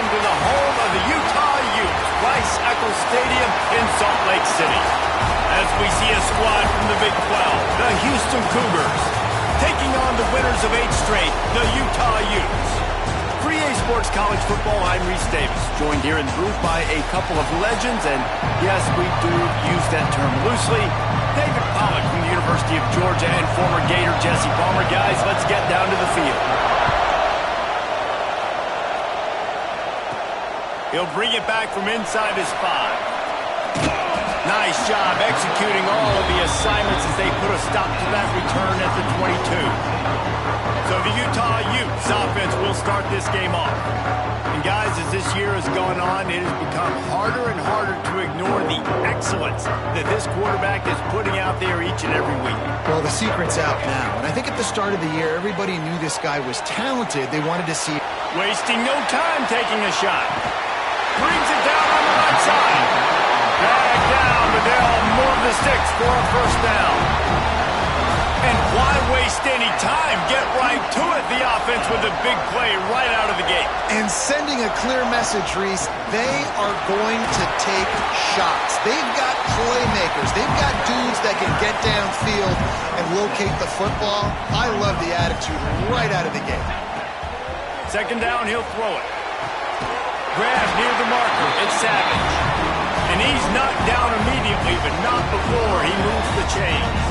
welcome to the home of the Utah Utes, Rice-Eccles Stadium in Salt Lake City. As we see a squad from the Big 12, the Houston Cougars, taking on the winners of 8 straight, the Utah Utes. For EA Sports College Football, I'm Reese Davis, joined here in the booth by a couple of legends, and yes, we do use that term loosely. David Pollack from the University of Georgia and former Gator Jesse Palmer. Guys, let's get down to the field. He'll bring it back from inside his 5. Nice job executing all of the assignments as they put a stop to that return at the 22. So the Utah Utes offense will start this game off. And guys, as this year has gone on, it has become harder and harder to ignore the excellence that this quarterback is putting out there each and every week. Well, the secret's out now. And I think at the start of the year, everybody knew this guy was talented. They wanted to see... Wasting no time taking a shot. Brings it down on the right side. Dragged down, but they'll move the sticks for a first down. And why waste any time? Get right to it, the offense, with a big play right out of the gate. And sending a clear message, Reese, they are going to take shots. They've got playmakers. They've got dudes that can get downfield and locate the football. I love the attitude right out of the gate. Second down, he'll throw it. Grab near the marker. It's Savage. And he's knocked down immediately, but not before he moves the chains.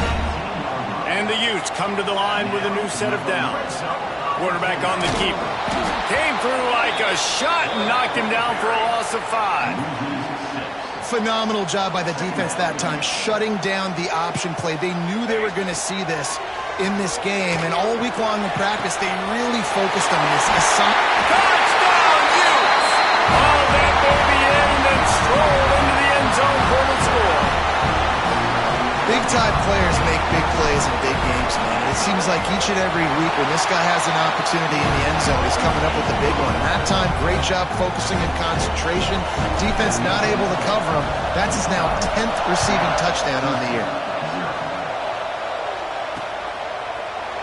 And the Utes come to the line with a new set of downs. Quarterback on the keeper. Came through like a shot and knocked him down for a loss of 5. Phenomenal job by the defense that time, shutting down the option play. They knew they were going to see this in this game, and all week long in practice, they really focused on this. Touchdown, Utes! All that baby in and strolled into the end zone for the score. Big-time players make big plays in big games, man. It seems like each and every week when this guy has an opportunity in the end zone, he's coming up with a big one. And that time, great job focusing and concentration. Defense not able to cover him. That's his now 10th receiving touchdown on the year.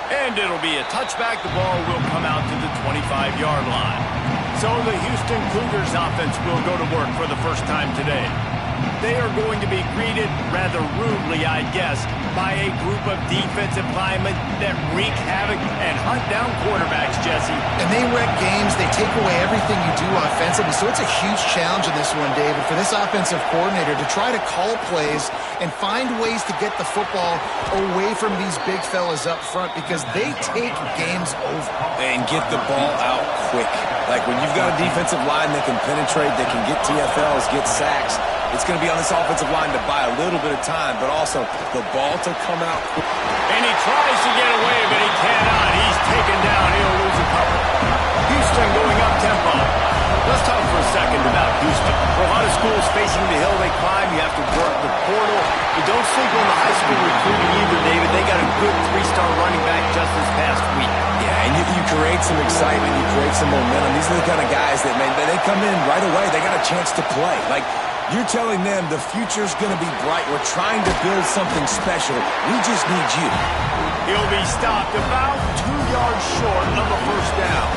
And it'll be a touchback. The ball will come out to the 25-yard line. So the Houston Cougars offense will go to work for the first time today. They are going to be greeted rather rudely, I guess, by a group of defensive linemen that wreak havoc and hunt down quarterbacks, Jesse. And they wreck games. They take away everything you do offensively. So it's a huge challenge in this one, David, for this offensive coordinator to try to call plays and find ways to get the football away from these big fellas up front because they take games over. And get the ball out quick. Like when you've got a defensive line that can penetrate, that can get TFLs, get sacks, it's going to be on this offensive line to buy a little bit of time, but also the ball to come out quick. And he tries to get away, but he cannot. He's taken down. He'll lose a couple. Houston going up tempo. Let's talk for a second about Houston. For a lot of schools facing the hill they climb, you have to work the portal. You don't sleep on the high school recruiting either, David. They got a good 3-star running back just this past week. Yeah, and you create some excitement. You create some momentum. These are the kind of guys that, man, they come in right away. They got a chance to play. Like, you're telling them the future's going to be bright. We're trying to build something special. We just need you. He'll be stopped about 2 yards short of a first down.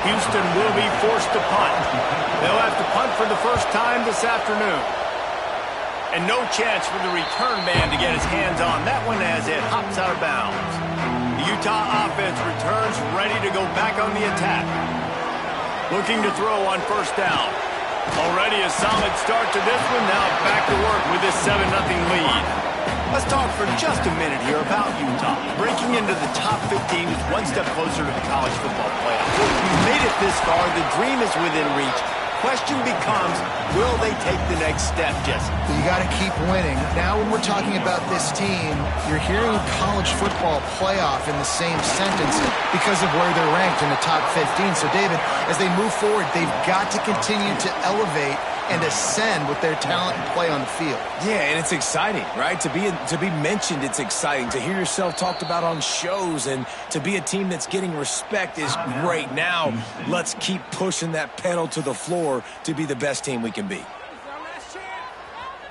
Houston will be forced to punt. They'll have to punt for the first time this afternoon. And no chance for the return man to get his hands on that one as it hops out of bounds. The Utah offense returns ready to go back on the attack. Looking to throw on first down. Already a solid start to this one. Now back to work with this 7-0 lead. Let's talk for just a minute here about Utah. Breaking into the top 15 is one step closer to the college football playoff. We've made it this far. The dream is within reach. Question becomes, will they take the next step, Jesse? You got to keep winning. Now when we're talking about this team, you're hearing college football playoff in the same sentence because of where they're ranked in the top 15. So, David, as they move forward, they've got to continue to elevate and ascend with their talent and play on the field. Yeah, and it's exciting, right? To be mentioned, it's exciting. To hear yourself talked about on shows and to be a team that's getting respect is great. Now, let's keep pushing that pedal to the floor to be the best team we can be.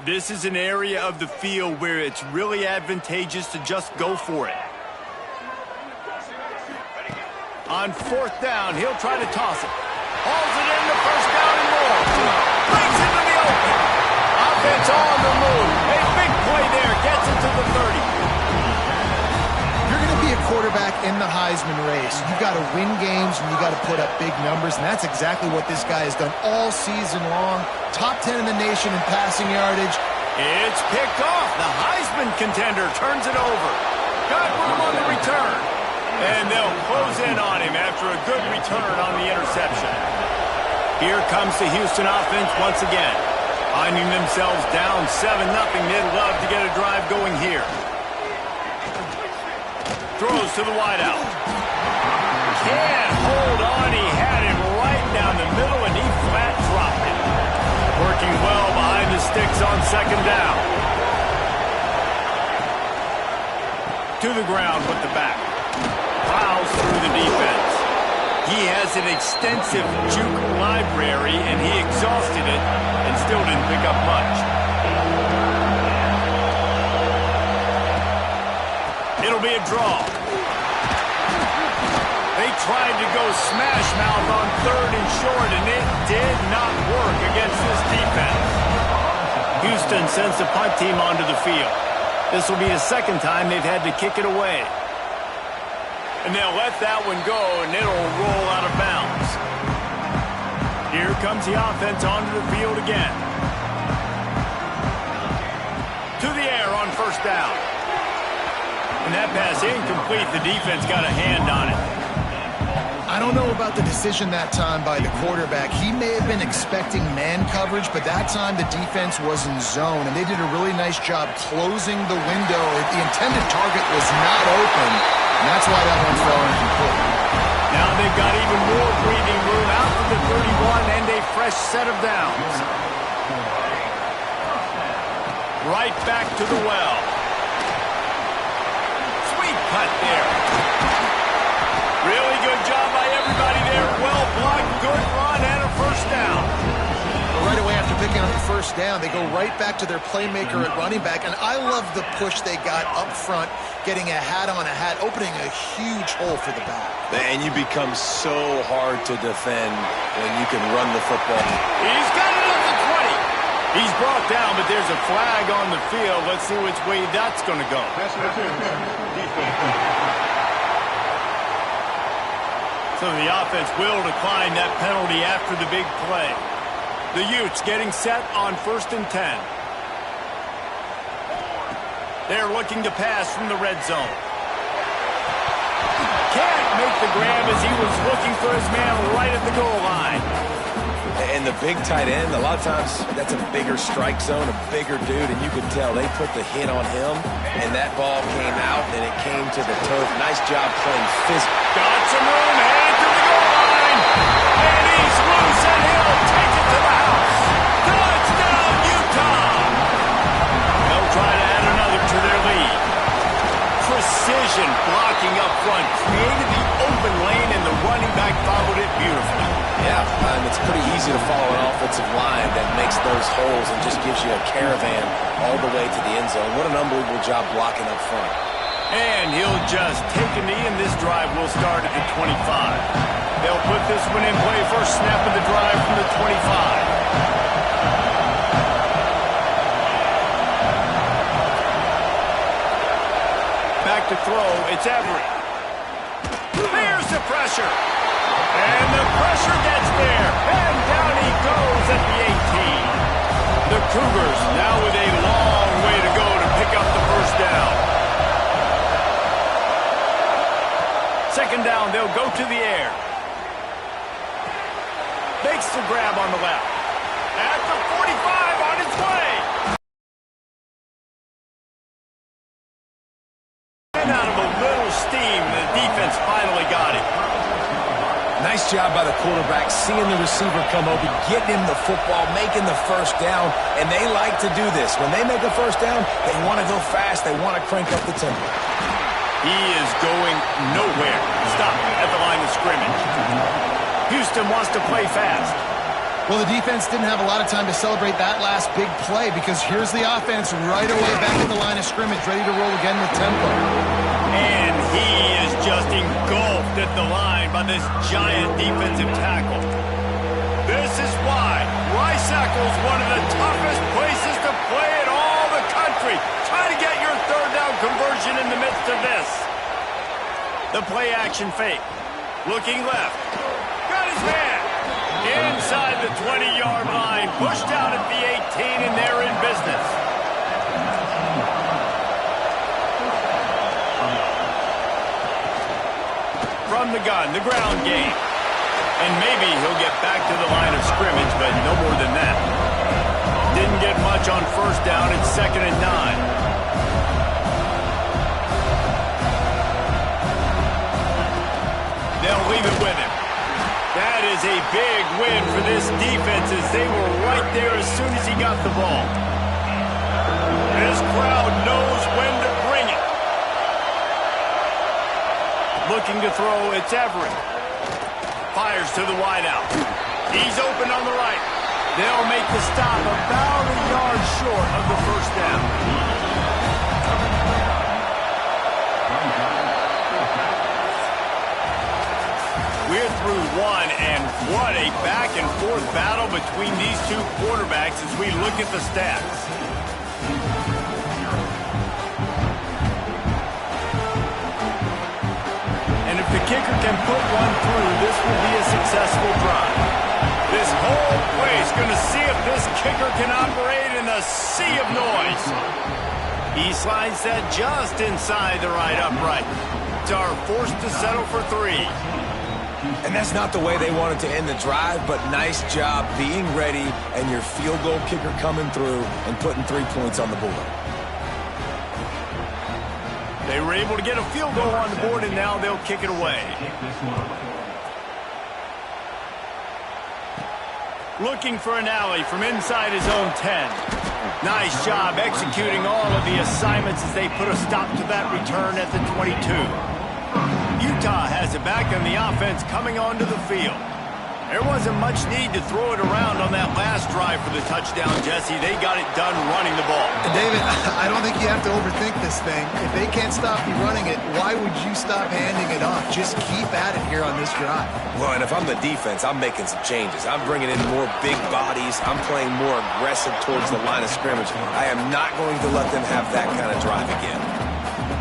This is an area of the field where it's really advantageous to just go for it. On fourth down, he'll try to toss it. Hauls it in the first down and more. Breaks into the open. Offense on the move. A big play there. Gets it to the 30. You're going to be a quarterback in the Heisman race. You've got to win games and you got to put up big numbers, and that's exactly what this guy has done all season long. Top 10 in the nation in passing yardage. It's picked off. The Heisman contender turns it over. Got room on the return. And they'll close in on him after a good return on the interception. Here comes the Houston offense once again. Finding themselves down 7-0. They'd love to get a drive going here. Throws to the wideout. Can't hold on. He had him right down the middle, and he flat dropped it. Working well behind the sticks on second down. To the ground with the back. Plows through the defense. He has an extensive juke library, and he exhausted it and still didn't pick up much. It'll be a draw. They tried to go smash mouth on third and short, and it did not work against this defense. Houston sends the punt team onto the field. This will be the second time they've had to kick it away. And they'll let that one go, and it'll roll out of bounds. Here comes the offense onto the field again. To the air on first down. And that pass incomplete. The defense got a hand on it. I don't know about the decision that time by the quarterback. He may have been expecting man coverage, but that time the defense was in zone, and they did a really nice job closing the window. The intended target was not open, and that's why that one fell incomplete. Now they've got even more breathing room out to the 31 and a fresh set of downs. Right back to the well. Sweet cut there. Really good job by everybody there. Well blocked, good run, and a first down. Right away after picking up the first down, they go right back to their playmaker at running back, and I love the push they got up front, getting a hat on a hat, opening a huge hole for the back. And you become so hard to defend when you can run the football. He's got it at the 20. He's brought down, but there's a flag on the field. Let's see which way that's going to go. So the offense will decline that penalty after the big play. The Utes getting set on 1st and 10. They're looking to pass from the red zone. Can't make the grab as he was looking for his man right at the goal line. And the big tight end, a lot of times that's a bigger strike zone, a bigger dude, and you could tell they put the hit on him, and that ball came out, and it came to the turf. Nice job playing physical. Got some room, headed to the goal line, and he's loose, and he'll take it to the house. Touchdown, Utah! They'll try to add another to their lead. Precision blocking up front, created the open lane, and the running back followed it beautifully. Yeah, it's pretty easy to follow an offensive line that makes those holes and just gives you a caravan all the way to the end zone. What an unbelievable job blocking up front. And he'll just take a knee, and this drive will start at the 25. They'll put this one in play. First snap of the drive from the 25. Back to throw, it's Everett. There's the pressure. And the pressure gets there. And down he goes at the 18. The Cougars now with a long way to go to pick up the first down. Second down, they'll go to the air. Makes the grab on the left. At the 45 on its way. And out of a little steam, the defense finally got him. Nice job by the quarterback, seeing the receiver come open, getting him the football, making the first down, and they like to do this. When they make a first down, they want to go fast, they want to crank up the tempo. He is going nowhere. Stop at the line of scrimmage. Houston wants to play fast. Well, the defense didn't have a lot of time to celebrate that last big play because here's the offense right away back at the line of scrimmage, ready to roll again with tempo. And he is just engulfed at the line by this giant defensive tackle. This is why Rice-Eccles, one of the toughest places to play in all the country. Try to get your third down conversion in the midst of this. The play action fake. Looking left. Got his man. Inside the 20-yard line. Pushed out at the 18, and they're in business. From the gun, the ground game. And maybe he'll get back to the line of scrimmage, but no more than that. Didn't get much on first down. It's 2nd and 9. They'll leave it with him. That is a big win for this defense as they were right there as soon as he got the ball. This crowd knows when to bring it. Looking to throw, it's Everett. Fires to the wideout. He's open on the right. They'll make the stop about a yard short of the first down. We're through one, and what a back-and-forth battle between these two quarterbacks as we look at the stats. And if the kicker can put one through, this will be a successful drive. This whole place going to see if this kicker can operate in a sea of noise. He slides that just inside the right upright. Are forced to settle for 3. And that's not the way they wanted to end the drive, but nice job being ready and your field goal kicker coming through and putting 3 points on the board. They were able to get a field goal on the board, and now they'll kick it away. Looking for an alley from inside his own 10. Nice job executing all of the assignments as they put a stop to that return at the 22. Utah has it back on the offense coming onto the field. There wasn't much need to throw it around on that last drive for the touchdown, Jesse. They got it done running the ball. And David, I don't think you have to overthink this thing. If they can't stop you running it, why would you stop handing it off? Just keep at it here on this drive. Well, and if I'm the defense, I'm making some changes. I'm bringing in more big bodies. I'm playing more aggressive towards the line of scrimmage. I am not going to let them have that kind of drive again.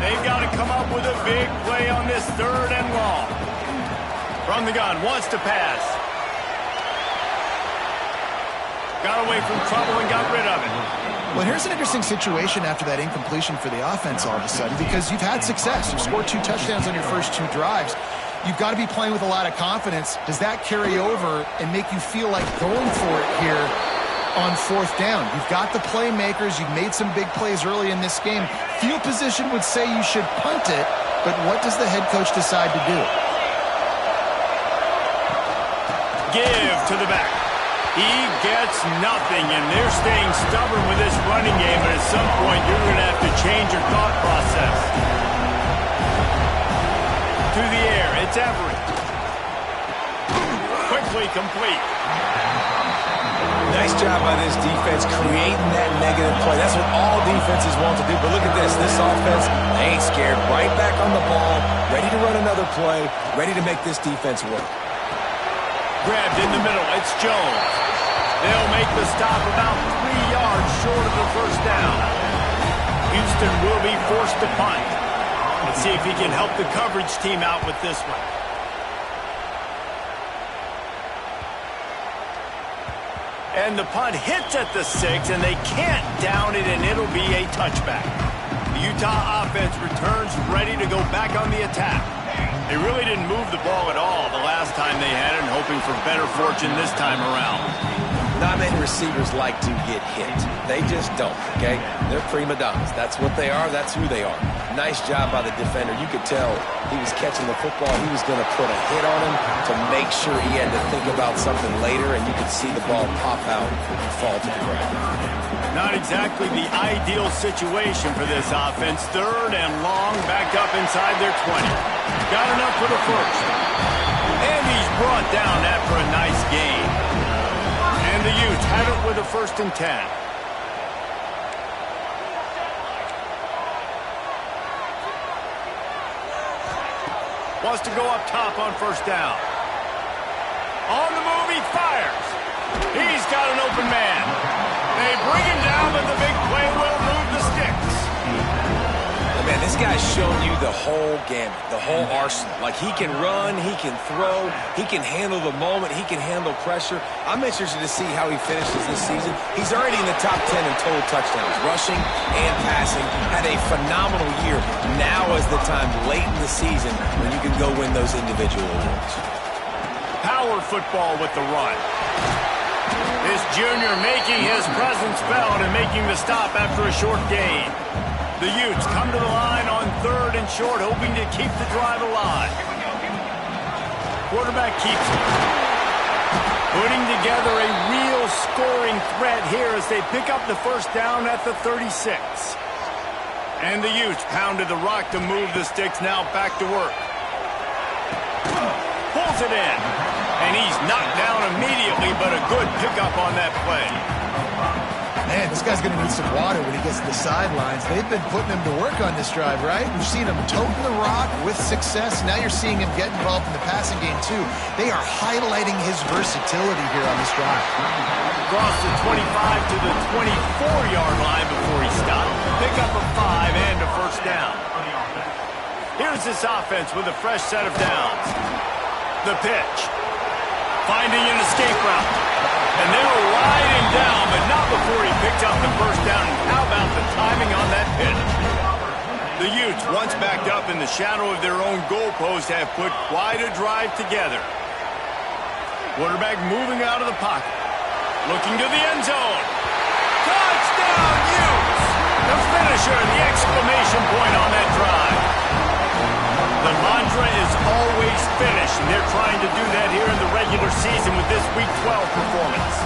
They've got to come up with a big play on this 3rd and long. From the gun, wants to pass. Got away from trouble and got rid of it. Well, here's an interesting situation after that incompletion for the offense all of a sudden, because you've had success. You've scored 2 touchdowns on your first 2 drives. You've got to be playing with a lot of confidence. Does that carry over and make you feel like going for it here on 4th down? You've got the playmakers. You've made some big plays early in this game. Field position would say you should punt it, but what does the head coach decide to do? Give to the back. He gets nothing, and they're staying stubborn with this running game, but at some point you're going to have to change your thought process. To the air, it's Everett. Quickly complete. Nice job by this defense creating that negative play. That's what all defenses want to do. But look at this. This offense, they ain't scared. Right back on the ball, ready to run another play, ready to make this defense work. Grabbed in the middle. It's Jones. They'll make the stop about 3 yards short of the first down. Houston will be forced to punt. Let's see if he can help the coverage team out with this one. And the punt hits at the 6, and they can't down it, and it'll be a touchback. The Utah offense returns ready to go back on the attack. They really didn't move the ball at all the last time they had it, hoping for better fortune this time around. Not many receivers like to get hit. They just don't, okay? They're prima donnas. That's what they are. That's who they are. Nice job by the defender. You could tell he was catching the football. He was going to put a hit on him to make sure he had to think about something later, and you could see the ball pop out and fall to the ground. Not exactly the ideal situation for this offense. 3rd and long, backed up inside their 20. Got enough for the first. And he's brought down after a nice gain. And the Utes have it with a 1st and 10. Wants to go up top on 1st down. On the move, he fires. He's got an open man. They bring him down, but the big play will move the sticks. Man, this guy's shown you the whole gamut, the whole arsenal. Like, he can run, he can throw, he can handle the moment, he can handle pressure. I'm interested to see how he finishes this season. He's already in the top 10 in total touchdowns, rushing and passing. Had a phenomenal year. Now is the time, late in the season, when you can go win those individual awards. Power football with the run. This junior making his presence felt and making the stop after a short gain. The Utes come to the line on 3rd and short, hoping to keep the drive alive. Quarterback keeps it. Putting together a real scoring threat here as they pick up the first down at the 36. And the Utes pounded the rock to move the sticks, now back to work. Pulls it in. And he's knocked down immediately, but a good pickup on that play. Man, this guy's going to need some water when he gets to the sidelines. They've been putting him to work on this drive, right? We've seen him toting the rock with success. Now you're seeing him get involved in the passing game, too. They are highlighting his versatility here on this drive. Across the 25 to the 24-yard line before he stopped. Pick up a 5 and a first down. Here's this offense with a fresh set of downs. The pitch. Finding an escape route. And they'll ride him down, but not before he picks up the first down. And how about the timing on that pitch? The Utes, once backed up in the shadow of their own goalpost, have put quite a drive together. Quarterback moving out of the pocket. Looking to the end zone. Touchdown, Utes! The finisher, the exclamation point on that drive. The mantra is always finish, and they're trying to do that here in the regular season with this Week 12 performance.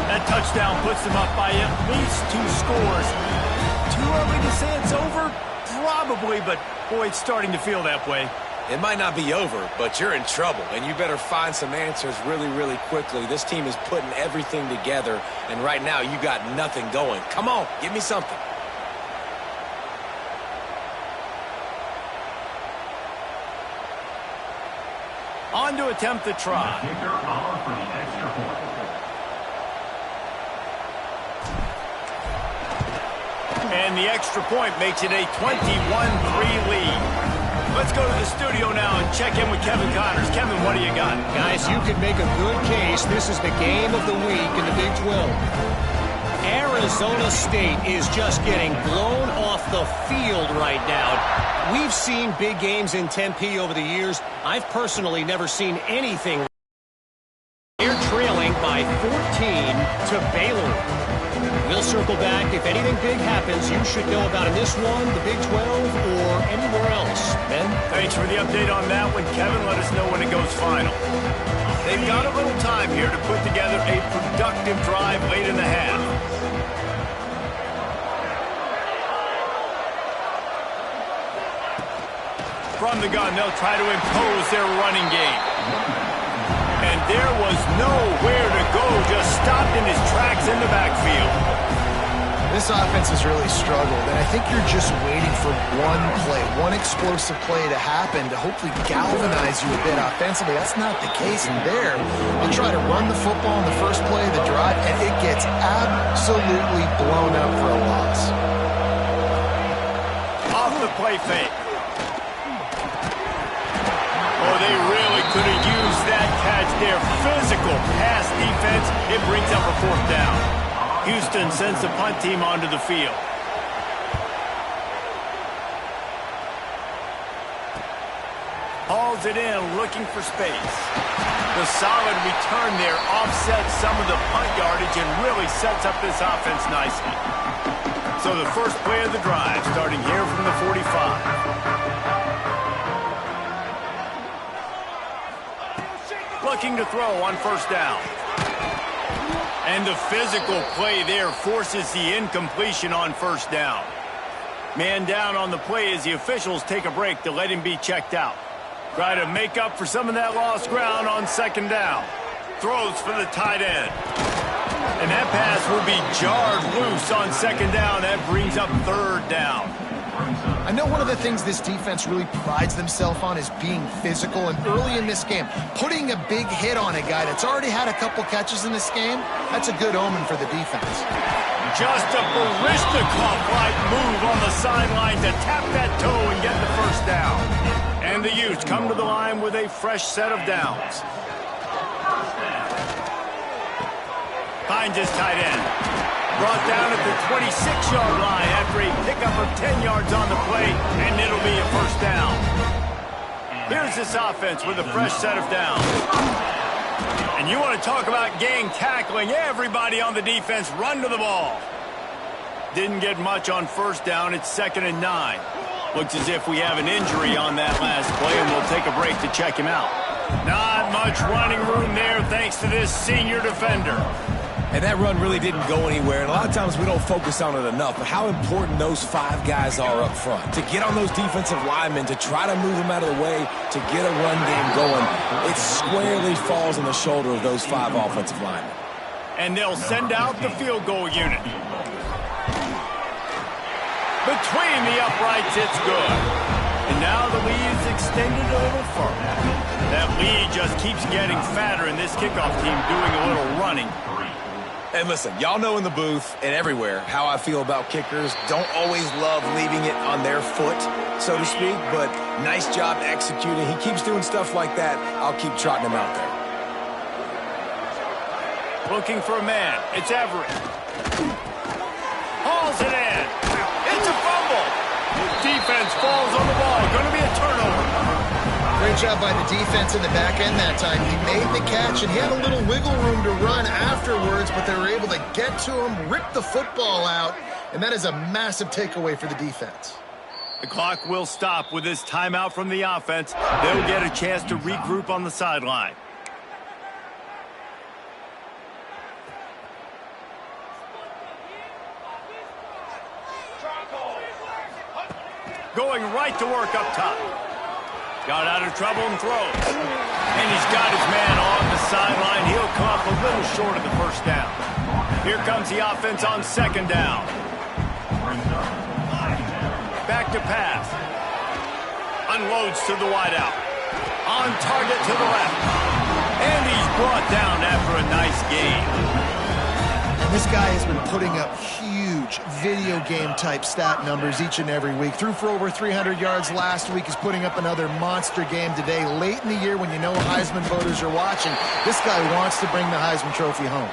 That touchdown puts them up by at least 2 scores. Too early to say it's over? Probably, but boy, it's starting to feel that way. It might not be over, but you're in trouble, and you better find some answers really, really quickly. This team is putting everything together, and right now you got nothing going. Come on, give me something. On to attempt the try. And the extra point makes it a 21-3 lead. Let's go to the studio now and check in with Kevin Connors. Kevin, what do you got? Guys, you could make a good case. This is the game of the week in the Big 12. Arizona State is just getting blown off the field right now. We've seen big games in Tempe over the years. I've personally never seen anything. They're trailing by 14 to Baylor. We'll circle back. If anything big happens, you should know about in this one, the Big 12, or anywhere else. Ben? Thanks for the update on that one, Kevin. Let us know when it goes final. They've got a little time here to put together a productive drive late in the half. From the gun, they'll try to impose their running game. And there was nowhere to go, just stopped in his tracks in the backfield. This offense has really struggled, and I think you're just waiting for one play, one explosive play to happen to hopefully galvanize you a bit offensively. That's not the case in there. They'll try to run the football in the first play of the drive, and it gets absolutely blown up for a loss. Off the play fake. Oh, they really could have used that catch there. Physical pass defense. It brings up a 4th down. Houston sends the punt team onto the field. Hauls it in, looking for space. The solid return there offsets some of the punt yardage and really sets up this offense nicely. So the first play of the drive, starting here from the 45. Looking to throw on 1st down. And the physical play there forces the incompletion on 1st down. Man down on the play as the officials take a break to let him be checked out. Try to make up for some of that lost ground on 2nd down. Throws for the tight end. And that pass will be jarred loose on 2nd down. That brings up 3rd down. I I know one of the things this defense really prides themselves on is being physical, and early in this game, putting a big hit on a guy that's already had a couple catches in this game, that's a good omen for the defense. Just a Barishnikov-like move on the sideline to tap that toe and get the first down. And the Utes come to the line with a fresh set of downs. Finds his tight end. Brought down at the 26-yard line after a pickup of 10 yards on the play, and it'll be a first down. Here's this offense with a fresh set of downs. And you want to talk about gang tackling. Everybody on the defense run to the ball. Didn't get much on first down. It's 2nd and 9. Looks as if we have an injury on that last play, and we'll take a break to check him out. Not much running room there thanks to this senior defender. And that run really didn't go anywhere. And a lot of times we don't focus on it enough, but how important those 5 guys are up front. To get on those defensive linemen, to try to move them out of the way, to get a run game going, it squarely falls on the shoulder of those 5 offensive linemen. And they'll send out the field goal unit. Between the uprights, it's good. And now the lead is extended a little further. That lead just keeps getting fatter, and this kickoff team doing a little running. And listen, y'all know in the booth and everywhere how I feel about kickers. Don't always love leaving it on their foot, so to speak, but nice job executing. He keeps doing stuff like that. I'll keep trotting him out there. Looking for a man. It's Everett. Hauls it in. It's a fumble. Defense falls on the ball. Going to be a turnover. Great job by the defense in the back end that time. He made the catch, and he had a little wiggle room to run afterwards, but they were able to get to him, rip the football out, and that is a massive takeaway for the defense. The clock will stop with this timeout from the offense. They'll get a chance to regroup on the sideline. Going right to work up top. Got out of trouble and throws. And he's got his man on the sideline. He'll come up a little short of the first down. Here comes the offense on 2nd down. Back to pass. Unloads to the wideout. On target to the left. And he's brought down after a nice gain. This guy has been putting up huge video game type stat numbers each and every week. Threw for over 300 yards last week. He's putting up another monster game today. Late in the year when you know Heisman voters are watching, this guy wants to bring the Heisman Trophy home.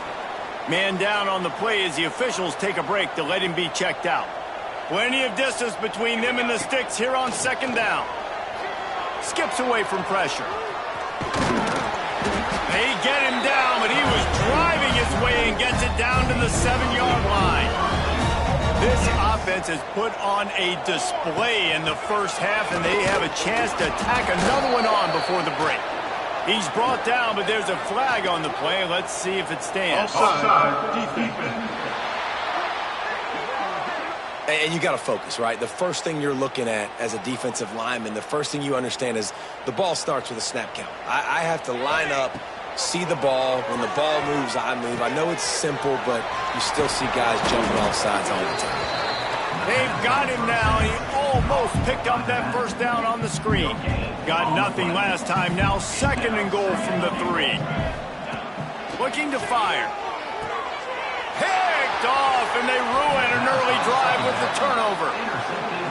Man down on the play as the officials take a break to let him be checked out. Plenty of distance between them and the sticks here on 2nd down. Skips away from pressure. They get him down, but he was driving his way and gets it down to the 7-yard line. This offense has put on a display in the first half, and they have a chance to tack another one on before the break. He's brought down, but there's a flag on the play. Let's see if it stands. Offside, defense. And you got to focus, right? The first thing you're looking at as a defensive lineman, the first thing you understand is the ball starts with a snap count. I have to line up, see the ball. When the ball moves, I move. I know it's simple, but you still see guys jumping off sides all the time. They've got him now. He almost picked up that first down on the screen. Got nothing last time. Now 2nd and goal from the 3. Looking to fire. Picked off, and they ruin an early drive with the turnover.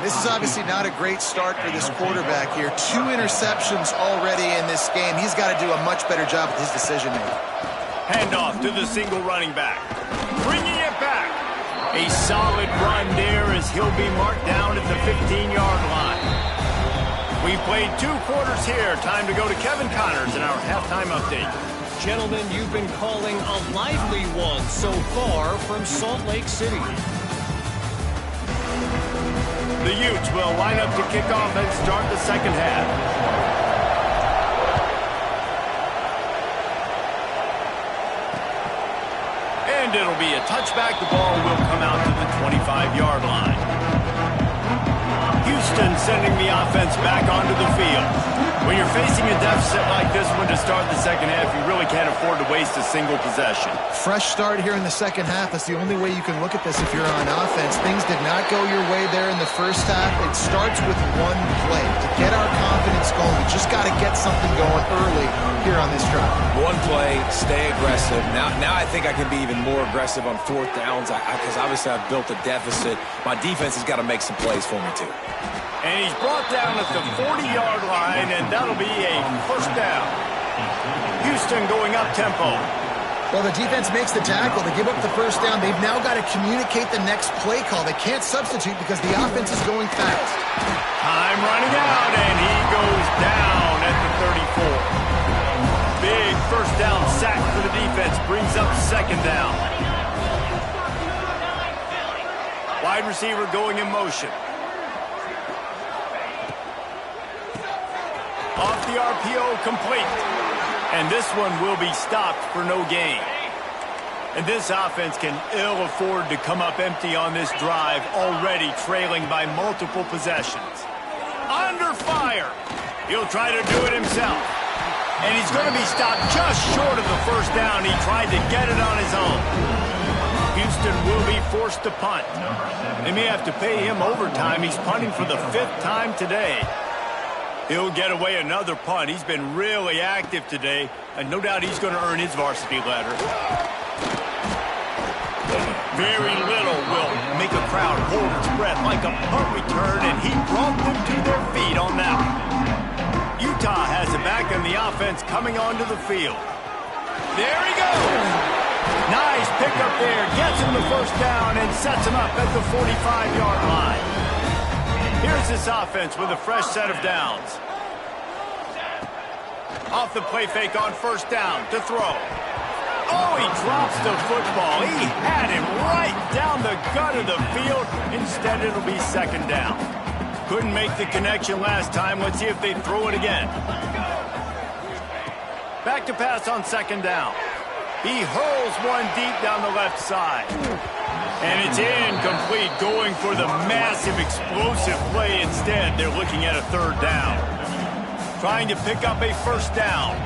This is obviously not a great start for this quarterback here. 2 interceptions already in this game. He's got to do a much better job with his decision-making. Handoff to the single running back. Bringing it back. A solid run there as he'll be marked down at the 15-yard line. We played 2 quarters here. Time to go to Kevin Connors in our halftime update. Gentlemen, you've been calling a lively one so far from Salt Lake City. The Utes will line up to kick off and start the 2nd half. And it'll be a touchback. The ball will come out to the 25-yard line. Houston sending the offense back onto the field. When you're facing a deficit like this one to start the second half, you really can't afford to waste a single possession. Fresh start here in the second half. That's the only way you can look at this if you're on offense. Things did not go your way there in the first half. It starts with one play. To get our confidence going, we just got to get something going early here on this drive. One play, stay aggressive. Now I think I can be even more aggressive on fourth downs because obviously I've built a deficit. My defense has got to make some plays for me too. And he's brought down at the 40-yard line, and that'll be a first down. Houston going up tempo. Well, the defense makes the tackle. They give up the first down. They've now got to communicate the next play call. They can't substitute because the offense is going fast. Time running out, and he goes down at the 34. Big first down sack for the defense. Brings up second down. Wide receiver going in motion. Off the RPO, complete. And this one will be stopped for no gain. And this offense can ill afford to come up empty on this drive, already trailing by multiple possessions. Under fire. He'll try to do it himself. And he's going to be stopped just short of the first down. He tried to get it on his own. Houston will be forced to punt. They may have to pay him overtime. He's punting for the 5th time today. He'll get away another punt. He's been really active today, and no doubt he's going to earn his varsity letter. Very little will make a crowd hold its breath like a punt return, and he brought them to their feet on that one. Utah has it back, and the offense coming onto the field. There he goes. Nice pickup there. Gets him the first down and sets him up at the 45-yard line. Here's this offense with a fresh set of downs. Off the play fake on first down to throw. Oh, he drops the football. He had him right down the gut of the field. Instead, it'll be second down. Couldn't make the connection last time. Let's see if they throw it again. Back to pass on second down. He hurls one deep down the left side. And it's incomplete, going for the massive explosive play instead. They're looking at a third down. Trying to pick up a first down.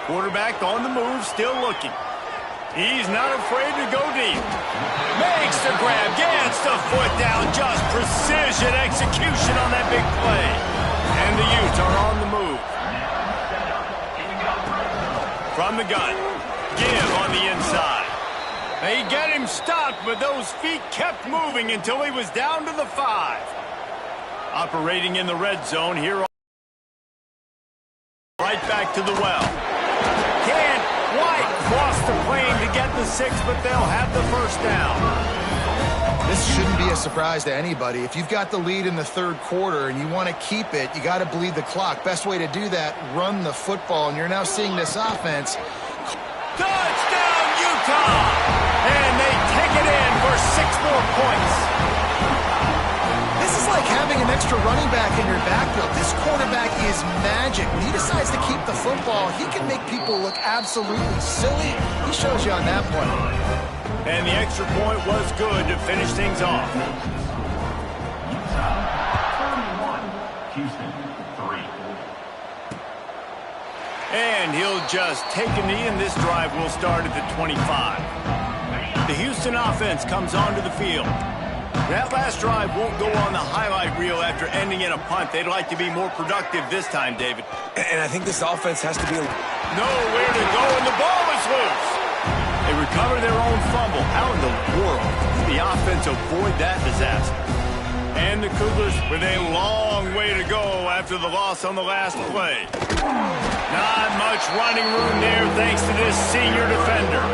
Quarterback on the move, still looking. He's not afraid to go deep. Makes the grab, gets the foot down. Just precision execution on that big play. And the Utes are on the move. From the gun, give on the inside. They get him stopped, but those feet kept moving until he was down to the 5. Operating in the red zone here. Right back to the well. Can't quite cross the plane to get the 6, but they'll have the first down. This shouldn't be a surprise to anybody. If you've got the lead in the third quarter and you want to keep it, you got to bleed the clock. Best way to do that, run the football. And you're now seeing this offense. Touchdown, Utah! And they take it in for 6 more points. This is like having an extra running back in your backfield. This quarterback is magic. When he decides to keep the football, he can make people look absolutely silly. He shows you on that point. And the extra point was good to finish things off. Houston, 3. And he'll just take a knee, and this drive will start at the 25. The Houston offense comes onto the field. That last drive won't go on the highlight reel after ending in a punt. They'd like to be more productive this time, David. And I think this offense has to be nowhere to go, and the ball is loose. They recover their own fumble. How in the world did the offense avoid that disaster? And the Cougars with a long way to go after the loss on the last play. Not much running room there thanks to this senior defender.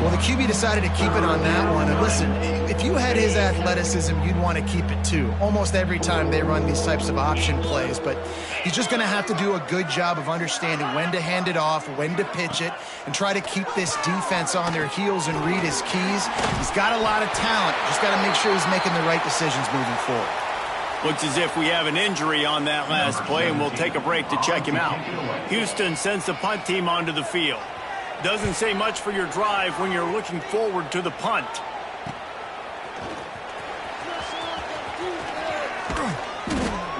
Well, the QB decided to keep it on that one. And listen, if you had his athleticism, you'd want to keep it too. Almost every time they run these types of option plays. But he's just going to have to do a good job of understanding when to hand it off, when to pitch it, and try to keep this defense on their heels and read his keys. He's got a lot of talent. Just got to make sure he's making the right decisions moving forward. Looks as if we have an injury on that last play, and we'll take a break to check him out. Houston sends the punt team onto the field. Doesn't say much for your drive when you're looking forward to the punt.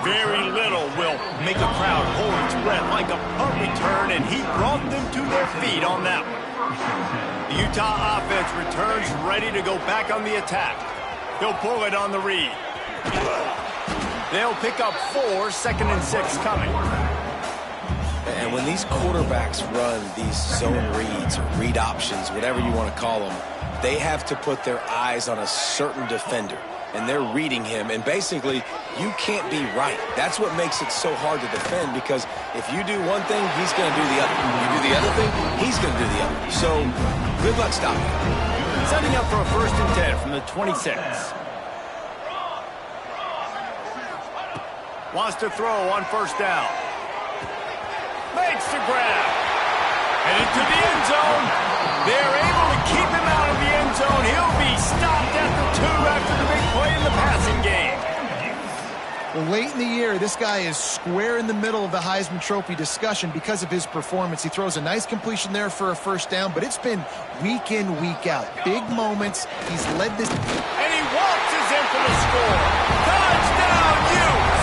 Very little will make a crowd hold its breath like a punt return, and he brought them to their feet on that one. The Utah offense returns ready to go back on the attack. He'll pull it on the read. They'll pick up 4, 2nd and 6 coming. And when these quarterbacks run these zone reads or read options, whatever you want to call them, they have to put their eyes on a certain defender. And they're reading him, and basically, you can't be right. That's what makes it so hard to defend, because if you do one thing, he's going to do the other. You do the other thing, he's going to do the other. So, good luck stopping him. Setting up for a 1st and 10 from the 26. Wants to throw on 1st down. Makes the grab. And into the end zone. They're able to keep him out of the end zone. He'll be stopped at the 2 after the big play in the passing game. Well, late in the year, this guy is square in the middle of the Heisman Trophy discussion because of his performance. He throws a nice completion there for a 1st down, but it's been week in, week out. Big moments. He's led this. And he waltzes in for the score. Touchdown, Utes!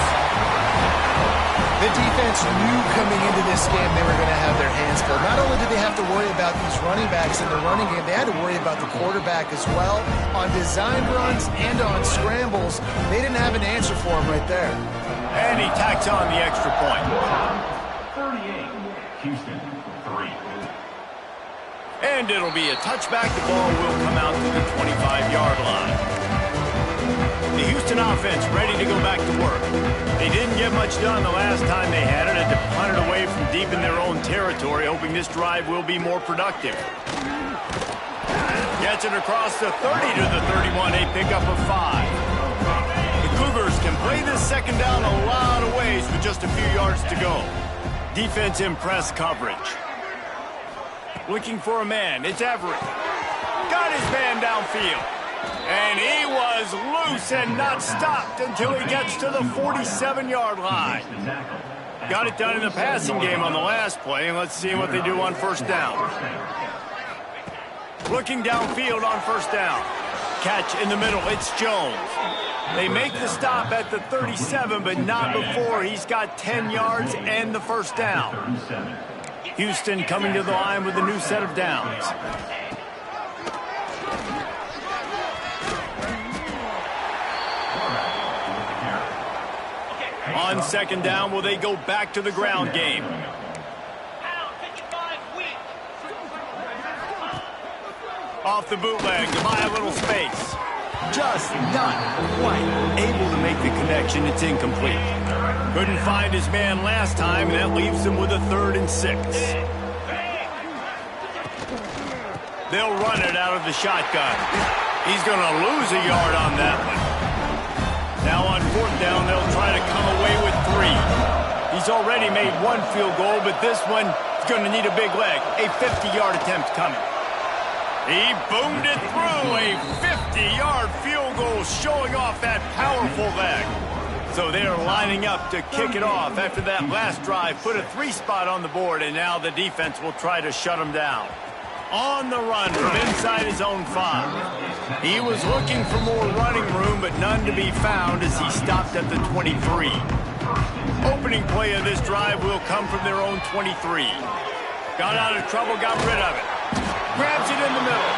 The defense knew coming into this game they were going to have their hands full. Not only did they have to worry about these running backs in the running game, they had to worry about the quarterback as well. On design runs and on scrambles, they didn't have an answer for him right there. And he tacks on the extra point. 38, Houston, 3. And it'll be a touchback. The ball will come out to the 25-yard line. The Houston offense ready to go back to work. They didn't get much done the last time they had it, had to punt it away from deep in their own territory, hoping this drive will be more productive. Gets it across the 30 to the 31, a pickup of 5. The Cougars can play this 2nd down a lot of ways with just a few yards to go. Defense in press coverage. Looking for a man, it's Everett. Got his man downfield. And he was loose and not stopped until he gets to the 47-yard line. Got it done in the passing game on the last play, and let's see what they do on 1st down. Looking downfield on 1st down. Catch in the middle, it's Jones. They make the stop at the 37, but not before he's got 10 yards and the 1st down. Houston coming to the line with a new set of downs. On 2nd down, will they go back to the ground game? Off the bootleg to buy a little space. Just not quite able to make the connection. It's incomplete. Couldn't find his man last time, and that leaves him with a 3rd and 6. They'll run it out of the shotgun. He's going to lose a yard on that one. Now on 4th down, they'll try to come away with 3. He's already made 1 field goal, but this one is going to need a big leg. A 50-yard attempt coming. He boomed it through. A 50-yard field goal showing off that powerful leg. So they're lining up to kick it off after that last drive. Put a 3 spot on the board, and now the defense will try to shut him down. On the run from inside his own 5. He was looking for more running room, but none to be found as he stopped at the 23. Opening play of this drive will come from their own 23. Got out of trouble, got rid of it. Grabs it in the middle.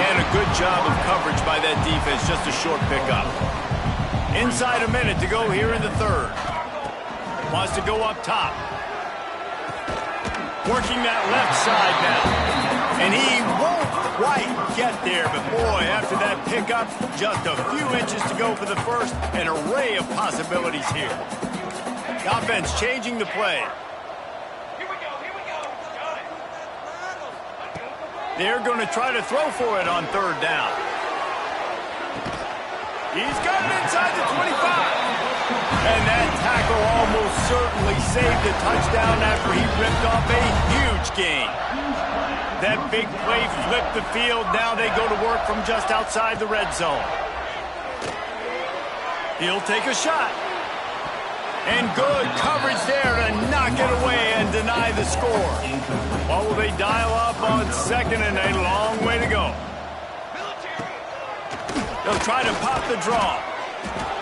And a good job of coverage by that defense, just a short pickup. Inside a minute to go here in the 3rd. Wants to go up top. Working that left side now. And he won't quite get there, but boy, after that pickup, just a few inches to go for the 1st. An array of possibilities here. The offense changing the play. They're going to try to throw for it on 3rd down. He's got it inside the 25. And that tackle almost certainly saved a touchdown after he ripped off a huge gain. That big play flipped the field. Now they go to work from just outside the red zone. He'll take a shot. And good coverage there to knock it away and deny the score. What will they dial up on 2nd and a long way to go? They'll try to pop the draw.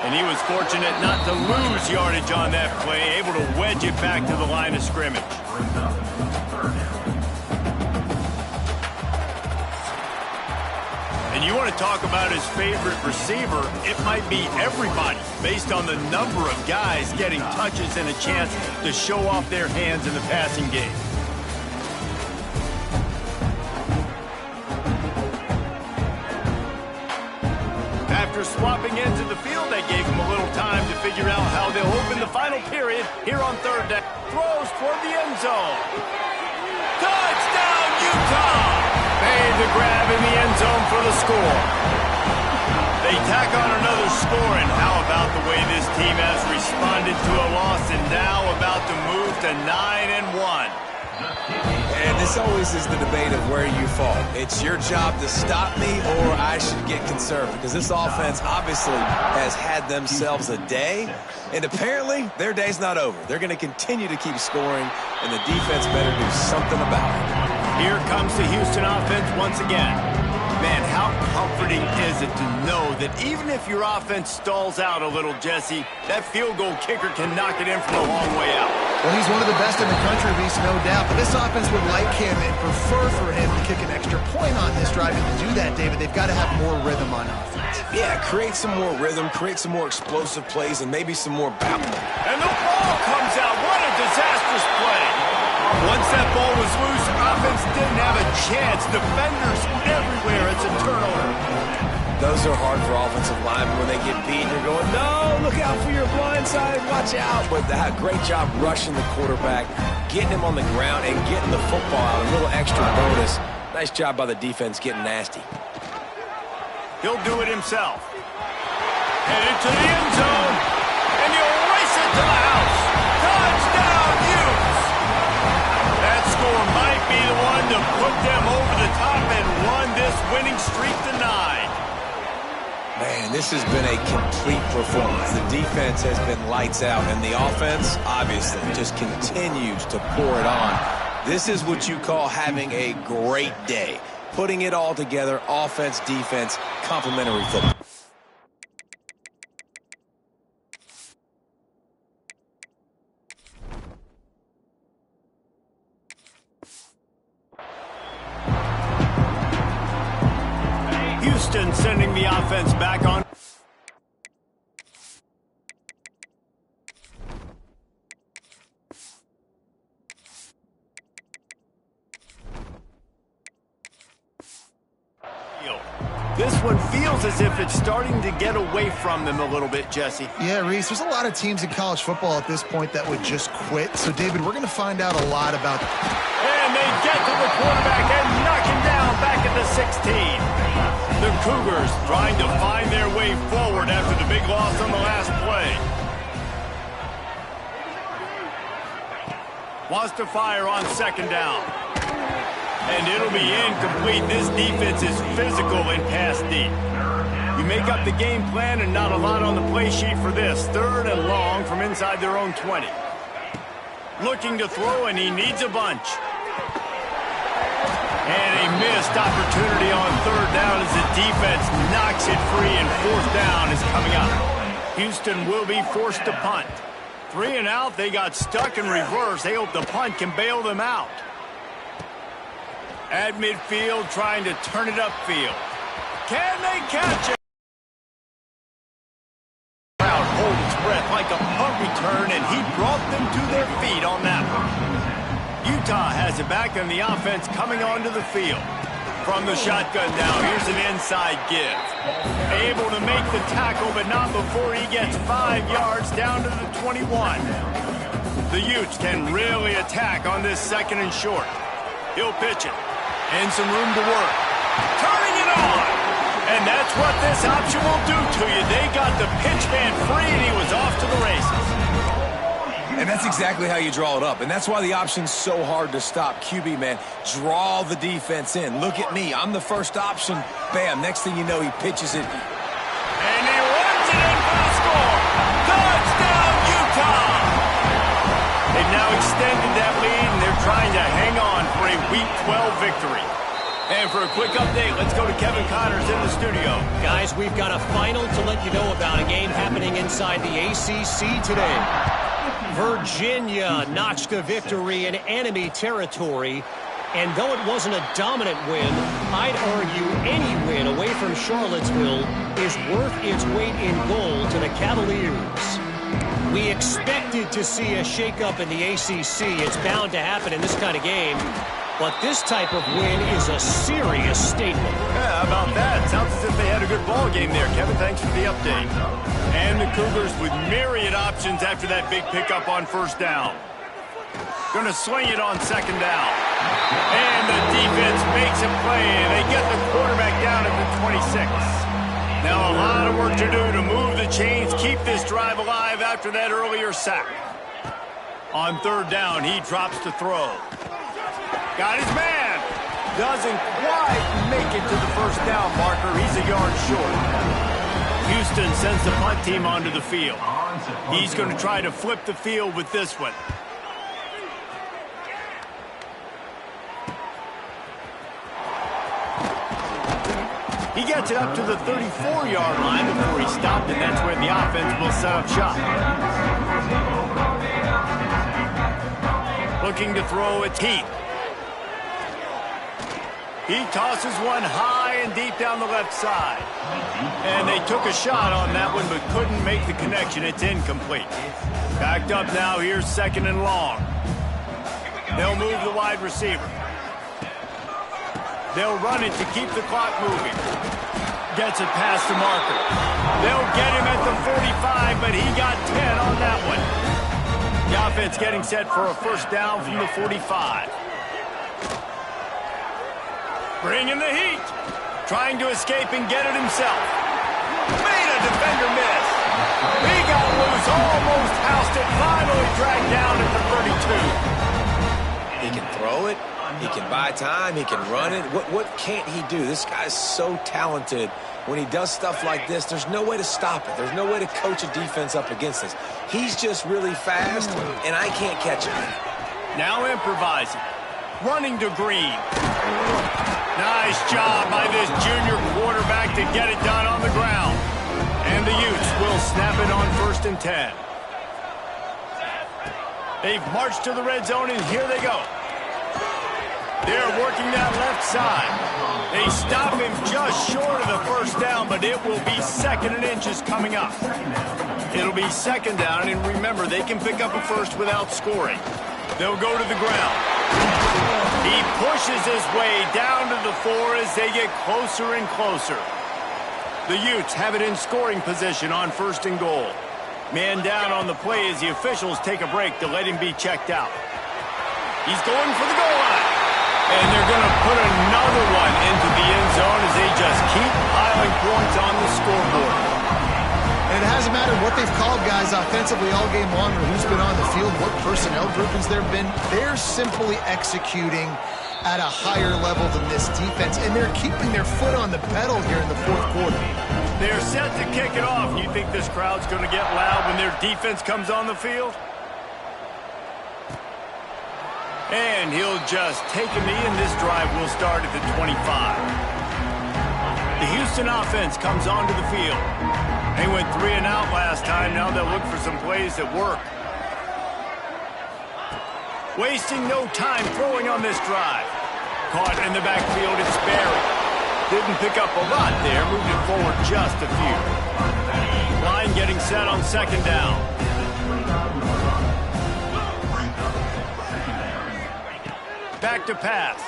And he was fortunate not to lose yardage on that play, able to wedge it back to the line of scrimmage. And you want to talk about his favorite receiver, it might be everybody, based on the number of guys getting touches and a chance to show off their hands in the passing game. After swapping ends of the field, that gave him a little time to figure out how they'll open the final period here on third down. Throws toward the end zone. Touchdown, Utah! Made the grab in the end zone for the score. They tack on another score, and how about the way this team has responded to a loss and now about to move to 9-1. And this always is the debate of where you fall. It's your job to stop me or I should get conservative, because this offense obviously has had themselves a day, and apparently their day's not over. They're going to continue to keep scoring, and the defense better do something about it. Here comes the Houston offense once again. Man, how comforting is it to know that even if your offense stalls out a little, Jesse, that field goal kicker can knock it in from a long way out. Well, he's one of the best in the country, Reese, no doubt. But this offense would like him and prefer for him to kick an extra point on this drive. And to do that, David, they've got to have more rhythm on offense. Yeah, create some more rhythm, create some more explosive plays, and maybe some more bounce. And the ball comes out. What a disastrous play. Once that ball was loose, offense didn't have a chance. Defenders everywhere. It's a turnover. Those are hard for offensive linemen when they get beat. You're going, no, look out for your blind side, watch out. But that great job rushing the quarterback, getting him on the ground, and getting the football out. A little extra bonus. Nice job by the defense getting nasty. He'll do it himself. Headed to the end zone, and he'll race it to the house. Touchdown, Utes! That score might be the one to put them over the top and run this winning streak to 9. Man, this has been a complete performance. The defense has been lights out, and the offense, obviously, just continues to pour it on. This is what you call having a great day. Putting it all together, offense, defense, complementary football. Houston sending the offense back on. This one feels as if it's starting to get away from them a little bit, Jesse. Yeah, Reese, there's a lot of teams in college football at this point that would just quit. So, David, we're going to find out a lot about that. And they get to the quarterback and knock him down back at the 16. The Cougars trying to find their way forward after the big loss on the last play. Wants to fire on second down. And it'll be incomplete. This defense is physical and pass deep. You make up the game plan and not a lot on the play sheet for this. Third and long from inside their own 20. Looking to throw, and he needs a bunch. And a missed opportunity on third down as the defense knocks it free, and fourth down is coming up. Houston will be forced to punt. 3 and out, they got stuck in reverse. They hope the punt can bail them out. At midfield, trying to turn it upfield. Can they catch it? Crowd hold its breath like a punt return, and he brought them to their feet on that one. Utah has it back, and the offense coming onto the field. From the shotgun now, here's an inside give. Able to make the tackle, but not before he gets 5 yards down to the 21. The Utes can really attack on this second and short. He'll pitch it. And some room to work. Turning it on. And that's what this option will do to you. They got the pitch man free, and he was off to the races. And that's exactly how you draw it up. And that's why the option's so hard to stop. QB, man, draw the defense in. Look at me. I'm the first option. Bam. Next thing you know, he pitches it. And he runs it in for the score. Touchdown, Utah. They've now extended that lead, and they're trying to hang on for a Week 12 victory. And for a quick update, let's go to Kevin Connors in the studio. Guys, we've got a final to let you know about, a game happening inside the ACC today. Virginia notched a victory in enemy territory. And though it wasn't a dominant win, I'd argue any win away from Charlottesville is worth its weight in gold to the Cavaliers. We expected to see a shakeup in the ACC. It's bound to happen in this kind of game. But this type of win is a serious statement. Yeah, how about that? Sounds as if they had a good ball game there. Kevin, thanks for the update. And the Cougars with myriad options after that big pickup on first down. Going to swing it on second down. And the defense makes a play, and they get the quarterback down at the 26. Now a lot of work to do to move the chains, keep this drive alive after that earlier sack. On third down, he drops to throw. Got his man. Doesn't quite make it to the first down marker. He's a yard short. Houston sends the punt team onto the field. He's going to try to flip the field with this one. He gets it up to the 34-yard line before he stopped, and that's where the offense will set up shop. Looking to throw, it's Heath. He tosses one high and deep down the left side. And they took a shot on that one but couldn't make the connection. It's incomplete. Backed up now. Here's second and long. They'll move the wide receiver. They'll run it to keep the clock moving. Gets it past the marker. They'll get him at the 45, but he got 10 on that one. The offense getting set for a first down from the 45. Bringing the heat. Trying to escape and get it himself. Made a defender miss. He got loose, almost housed it, finally dragged down at the 32. He can throw it. He can buy time. He can run it. What can't he do? This guy's so talented. When he does stuff like this, there's no way to stop it. There's no way to coach a defense up against this. He's just really fast, and I can't catch him. Now improvising. Running to Green. Nice job by this junior quarterback to get it done on the ground. And the Utes will snap it on 1st and 10. They've marched to the red zone, and here they go. They're working that left side. They stop him just short of the first down, but it will be 2nd and inches coming up. It'll be 2nd down, and remember, they can pick up a first without scoring. They'll go to the ground. He pushes his way down to the 4 as they get closer and closer. The Utes have it in scoring position on 1st and goal. Man down on the play as the officials take a break to let him be checked out. He's going for the goal line. And they're going to put another one into the end zone as they just keep piling points on the scoreboard. And it hasn't mattered what they've called, guys, offensively all game long, or who's been on the field, what personnel groupings there have been. They're simply executing at a higher level than this defense, and they're keeping their foot on the pedal here in the 4th quarter. They're set to kick it off. You think this crowd's going to get loud when their defense comes on the field? And he'll just take a knee, and this drive will start at the 25. The Houston offense comes onto the field. They went 3 and out last time. Now they'll look for some plays that work. Wasting no time throwing on this drive. Caught in the backfield, it's Barry. Didn't pick up a lot there, moving forward just a few. Line getting set on 2nd down. Back to pass.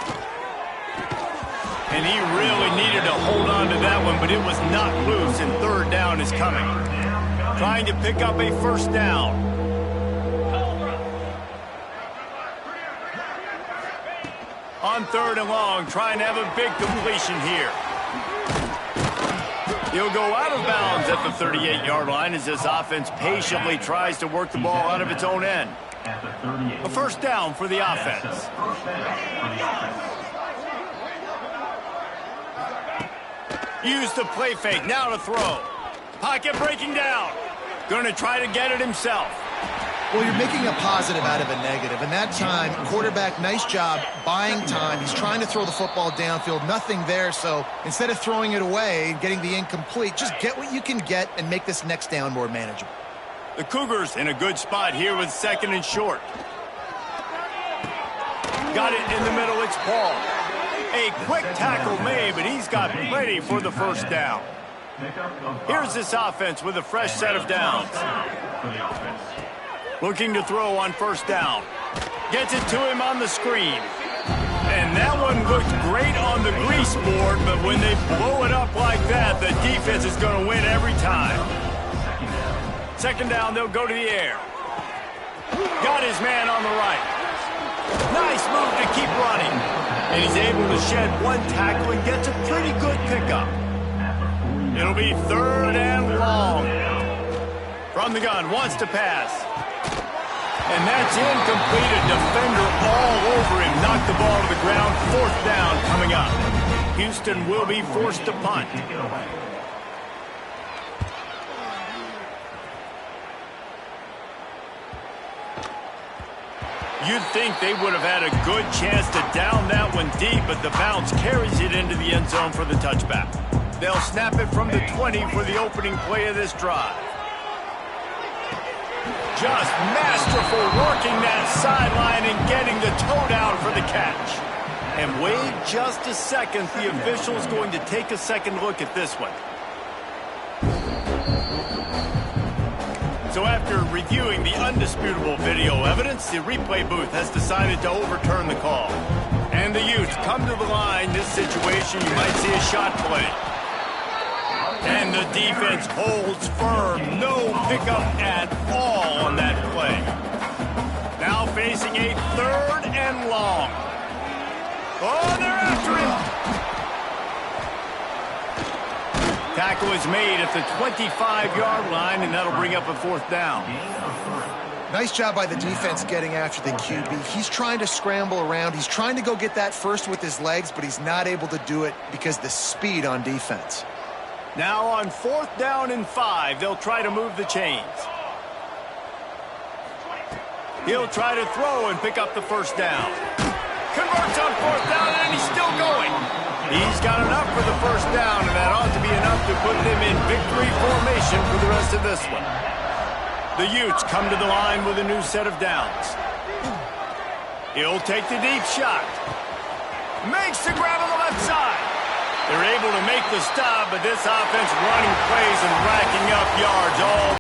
And he really needed to hold on to that one, but it was not loose, and 3rd down is coming. Trying to pick up a first down. On 3rd and long, trying to have a big completion here. He'll go out of bounds at the 38-yard line as this offense patiently tries to work the ball out of its own end. A first down for the offense. Use the play fake, now to throw. Pocket breaking down. Going to try to get it himself. Well, you're making a positive out of a negative. And that time, quarterback, nice job buying time. He's trying to throw the football downfield. Nothing there. So instead of throwing it away and getting the incomplete, just get what you can get and make this next down more manageable. The Cougars in a good spot here with 2nd and short. Got it in the middle. It's Paul. A quick tackle made, but he's got plenty for the first down. Here's this offense with a fresh set of downs. Looking to throw on 1st down. Gets it to him on the screen. And that one looked great on the grease board, but when they blow it up like that, the defense is going to win every time. 2nd down, they'll go to the air. Got his man on the right. Nice move to keep running. And he's able to shed one tackle and gets a pretty good pickup. It'll be 3rd and long. From the gun, wants to pass. And that's incomplete. A defender all over him. Knocked the ball to the ground. 4th down coming up. Houston will be forced to punt. You'd think they would have had a good chance to down that one deep, but the bounce carries it into the end zone for the touchback. They'll snap it from the 20 for the opening play of this drive. Just masterful working that sideline and getting the toe down for the catch. And wait just a second. The official's going to take a second look at this one. So after reviewing the undisputable video evidence, the replay booth has decided to overturn the call. And the Utes come to the line. This situation, you might see a shot play. And the defense holds firm. No pickup at all on that play. Now facing a 3rd and long. Oh, they're after him. Tackle is made at the 25-yard line, and that'll bring up a 4th down. Nice job by the defense getting after the QB. He's trying to scramble around. He's trying to go get that first with his legs, but he's not able to do it because of the speed on defense. Now on 4th down and 5, they'll try to move the chains. He'll try to throw and pick up the 1st down. Converts on 4th down, and he's still going. He's got enough for the 1st down, and that ought to be enough to put them in victory formation for the rest of this one. The Utes come to the line with a new set of downs. He'll take the deep shot. Makes the grab on the left side. They're able to make the stop, but this offense running plays and racking up yards all